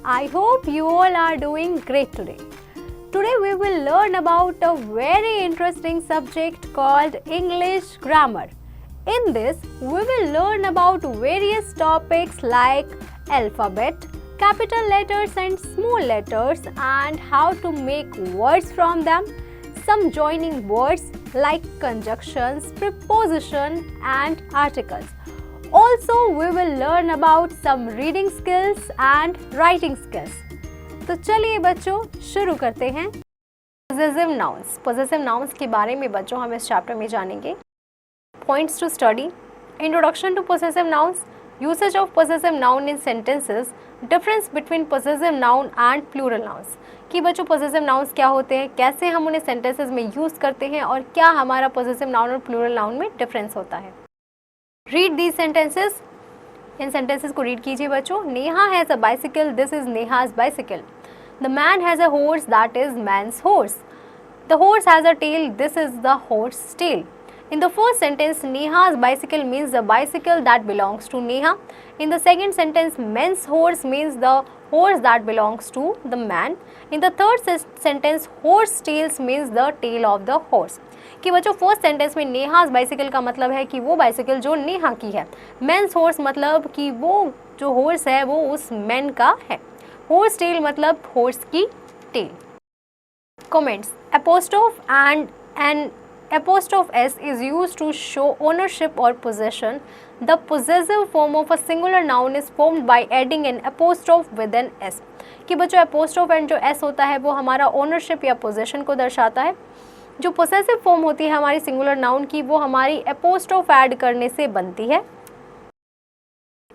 I hope you all are doing great today. Today we will learn about a very interesting subject called English grammar. In this, we will learn about various topics like alphabet, capital letters and small letters, and how to make words from them, some joining words like conjunctions, preposition and articles. Also, we will learn about some reading skills and writing skills. तो चलिए बच्चों शुरू करते हैं। Possessive nouns. Possessive nouns के बारे में बच्चों हम इस चैप्टर में जानेंगे। Points to study. Introduction to possessive nouns. Usage of possessive noun in sentences. Difference between possessive noun and plural nouns. कि बच्चों possessive nouns क्या होते हैं, कैसे हम उन्हें sentences में यूज़ करते हैं और क्या हमारा possessive noun और plural noun में difference होता है। Read these sentences. In sentences को read कीजिए बच्चों। Neha has a bicycle. This is Neha's bicycle. The man has a horse. That is man's horse. The horse has a tail. This is the horse's tail. In the first sentence, Neha's bicycle means the bicycle that belongs to Neha. In the second sentence, man's horse means the horse that belongs to the man. In the third sentence, horse tails means the tail of the horse. कि बच्चों first sentence में Neha's bicycle का मतलब है कि वो bicycle जो नेहा की है। मैंस हॉर्स मतलब कि वो जो हॉर्स है वो उस मैन का है। हॉर्स टेल मतलब हॉर्स की tail. Comments. Apostrophe and an apostrophe s is used to show ownership or possession. The possessive form of a singular noun is formed by adding an apostrophe with an s. कि बच्चों apostrophe and जो s होता है वो हमारा ownership या possession को दर्शाता है। जो possessive form होती है हमारी singular noun की वो हमारी apostrophe add करने से बनती है।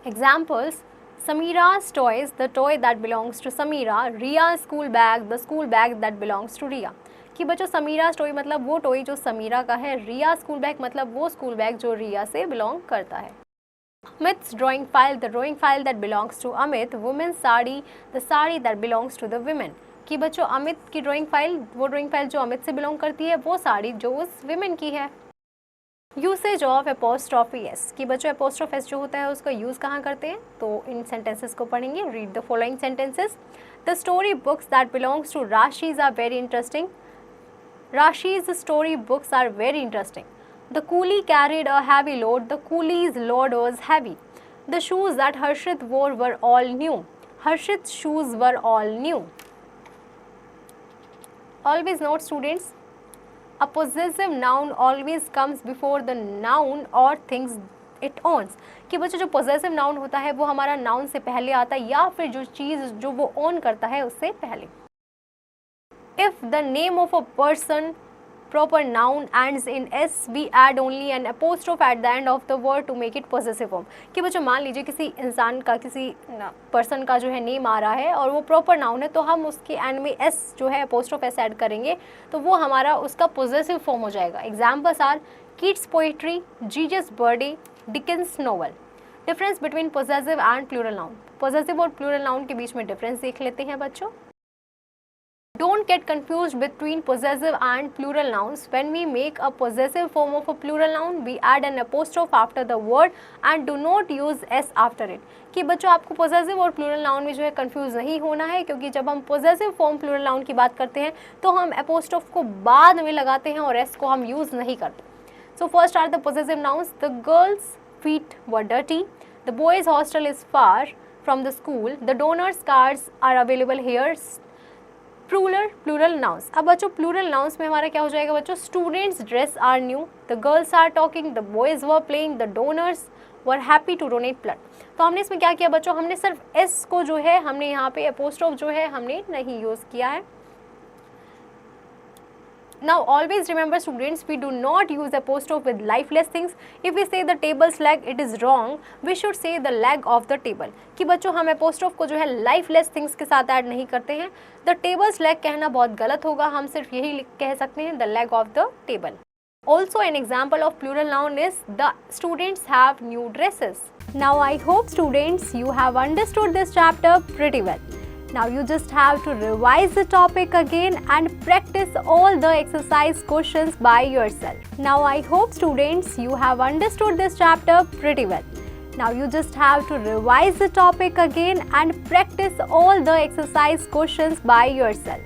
Examples: Samira's toys, the toy that belongs to Samira. Riya's school bag, the school bag that belongs to Riya. कि बच्चों समीरा टॉय मतलब वो टॉय जो समीरा का है। रिया स्कूल बैग मतलब वो स्कूल बैग जो रिया से बिलोंग करता है। Amit's drawing file, the drawing file that belongs to Amit. Women's sari, the sari that belongs to the women. कि बच्चों अमित की ड्राइंग फाइल, वो ड्राइंग फाइल जो अमित से बिलोंग करती है, वो साड़ी जो उस वुमेन की है। Usage of apostrophe S. कि बच्चों एपोस्ट्रॉफ एस जो होता है उसका यूज़ कहाँ करते हैं, तो इन सेंटेंसेस को पढ़ेंगे। Read the following sentences. The story books that belongs to Rashi's are very interesting. Rashi's story books are very interesting. The coolie carried a heavy load. The coolie's load was heavy. The shoes that Harshit wore were all new. Harshit's shoes were all new. Always note students, a possessive noun always comes before the noun or things it owns. कि बच्चों जो possessive noun होता है वो हमारा noun से पहले आता है या फिर जो चीज़ जो वो own करता है उससे पहले। If the name of a person, proper noun, ends in s, we add only an apostrophe at the end of the word to make it possessive form. कि बच्चों मान लीजिए किसी इंसान का, किसी पर्सन का जो है नेम आ रहा है और वो प्रॉपर नाउन है तो हम उसके एंड में s जो है apostrophe s ऐड करेंगे तो वो हमारा उसका पोजेसिव फॉर्म हो जाएगा। Examples are kids poetry, Jesus birthday, Dickens novel. Difference between possessive and plural noun. Possessive और प्लूरल नाउन के बीच में डिफरेंस देख लेते हैं बच्चों। Don't get confused between possessive and plural nouns. When we make a possessive form of a plural noun, we add an apostrophe after the word and do not use s after it. कि बच्चों आपको possessive और plural noun में जो है confuse नहीं होना है क्योंकि जब हम possessive form plural noun की बात करते हैं तो हम apostrophe को बाद में लगाते हैं और s को हम use नहीं करते। So first are the possessive nouns. The girls' feet were dirty. The boys' hostel is far from the school. The donors' cards are available here. Plural nouns. अब बच्चों प्लूरल नाउंस में हमारा क्या हो जाएगा बच्चों, students dress are new, the girls are talking, the boys were playing, the donors were happy to donate blood. तो हमने इसमें क्या किया बच्चों, हमने सिर्फ एस को जो है हमने यहाँ पे एपोस्ट्रोफ जो है हमने नहीं यूज़ किया है। Now always remember students, we do not use apostrophe with lifeless things. If we say the table's leg, it is wrong. We should say the leg of the table. कि बच्चों हम apostrophe को जो है lifeless things के साथ add नहीं करते हैं। The table's leg कहना बहुत गलत होगा, हम सिर्फ यही कह सकते हैं the leg of the table. Also an example of plural noun is the students have new dresses. Now I hope students you have understood this chapter pretty well. Now you just have to revise the topic again and practice all the exercise questions by yourself. Now I hope students you have understood this chapter pretty well. Now you just have to revise the topic again and practice all the exercise questions by yourself.